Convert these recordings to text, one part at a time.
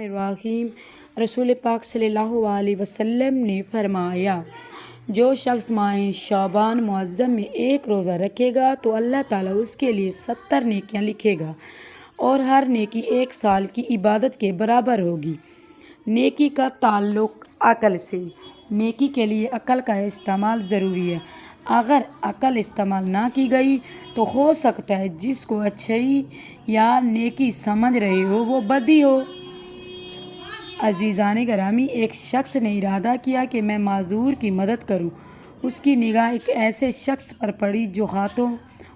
الرحیم رسول پاک صلی اللہ علیہ وسلم نے فرمایا، جو شخص ماہ شعبان معظم میں ایک روزہ رکھے گا تو اللہ تعالیٰ اس کے لیے 70 نیکیاں لکھے گا اور ہر نیکی 1 سال کی عبادت کے برابر ہوگی۔ نیکی کا تعلق عقل سے۔ نیکی کے لیے عقل کا استعمال ضروری ہے۔ اگر عقل استعمال نہ کی گئی تو ہو سکتا ہے جس کو اچھائی یا نیکی سمجھ رہے ہو وہ بدی ہو۔ عزیزان گرامی، ایک شخص نے ارادہ کیا کہ میں معذور کی مدد کروں۔ اس کی نگاہ ایک ایسے شخص پر پڑی جو ہاتھوں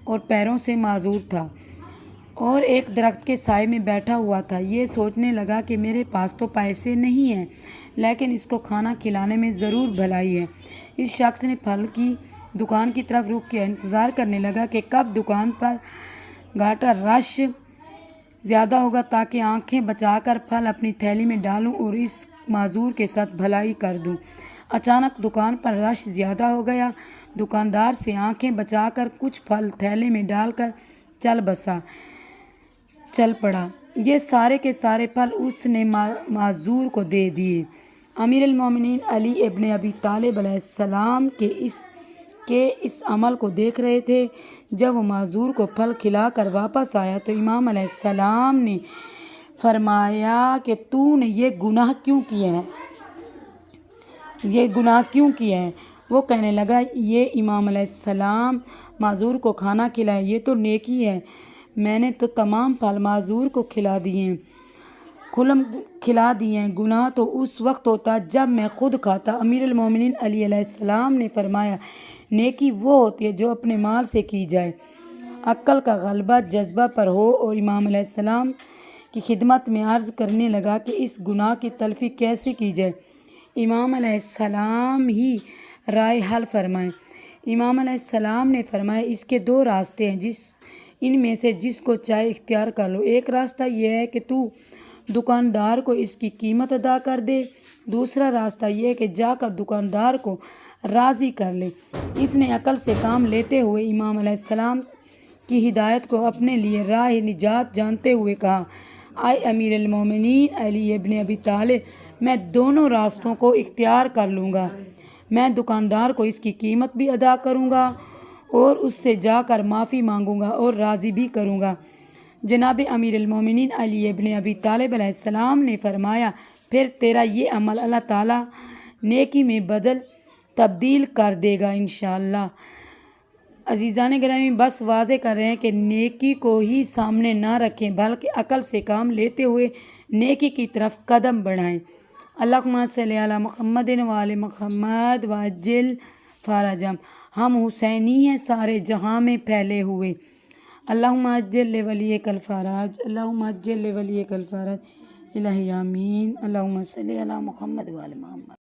اور پیروں سے معذور تھا اور ایک درخت کے سائے میں بیٹھا ہوا تھا۔ یہ سوچنے لگا کہ میرے پاس تو پیسے نہیں ہیں لیکن اس کو کھانا کھلانے میں ضرور بھلائی ہے۔ اس شخص نے پھل کی دکان کی طرف رخ کیا، انتظار کرنے لگا کہ کب دکان پر گھاٹا رش زیادہ ہوگا تاکہ آنکھیں بچا کر پھل اپنی تھیلی میں ڈالوں اور اس معذور کے ساتھ بھلائی کر دوں۔ اچانک دکان پر رش زیادہ ہو گیا۔ دکاندار سے آنکھیں بچا کر کچھ پھل تھیلے میں ڈال کر چل پڑا۔ یہ سارے کے سارے پھل اس نے معذور کو دے دیے۔ امیر المومنین علی ابن ابی طالب علیہ السلام کے اس عمل کو دیکھ رہے تھے۔ جب وہ معذور کو پھل کھلا کر واپس آیا تو امام علیہ السلام نے فرمایا کہ تو نے یہ گناہ کیوں کیا ہے؟ وہ کہنے لگا، یہ امام علیہ السلام، معذور کو کھانا کھلائے، یہ تو نیکی ہے۔ میں نے تو تمام پھل معذور کو کھلا دیے ہیں۔ گناہ تو اس وقت ہوتا جب میں خود کھاتا۔ امیر المومنین علی علیہ السلام نے فرمایا، نیکی وہ ہوتی ہے جو اپنے مال سے کی جائے، عقل کا غلبہ جذبہ پر ہو۔ اور امام علیہ السلام کی خدمت میں عرض کرنے لگا کہ اس گناہ کی تلافی کیسے کی جائے؟ امام علیہ السلام ہی رائے حل فرمائیں۔ امام علیہ السلام نے فرمایا، اس کے 2 راستے ہیں، ان میں سے جس کو چاہے اختیار کر لو۔ ایک راستہ یہ ہے کہ تو دکاندار کو اس کی قیمت ادا کر دے، دوسرا راستہ یہ ہے کہ جا کر دکاندار کو راضی کر لے۔ اس نے عقل سے کام لیتے ہوئے امام علیہ السلام کی ہدایت کو اپنے لیے راہ نجات جانتے ہوئے کہا، اے امیر المومنین علی ابن ابی طالب، میں دونوں راستوں کو اختیار کر لوں گا۔ میں دکاندار کو اس کی قیمت بھی ادا کروں گا اور اس سے جا کر معافی مانگوں گا اور راضی بھی کروں گا۔ جناب امیر المومنین علی ابن ابی طالب علیہ السلام نے فرمایا، پھر تیرا یہ عمل اللہ تعالیٰ نیکی میں تبدیل کر دے گا انشاءاللہ۔ عزیزان گرامی، بس واضح کر رہے ہیں کہ نیکی کو ہی سامنے نہ رکھیں بلکہ عقل سے کام لیتے ہوئے نیکی کی طرف قدم بڑھائیں۔ اللہم صلی علی محمد و آل محمد وعجل فرجہم۔ ہم حسینی ہیں سارے جہاں میں پھیلے ہوئے۔ اللہم عجل لولیک الفرج، اللہم عجل لولیک الفرج، الہی آمین۔ اللہم صلی علی محمد و آل محمد۔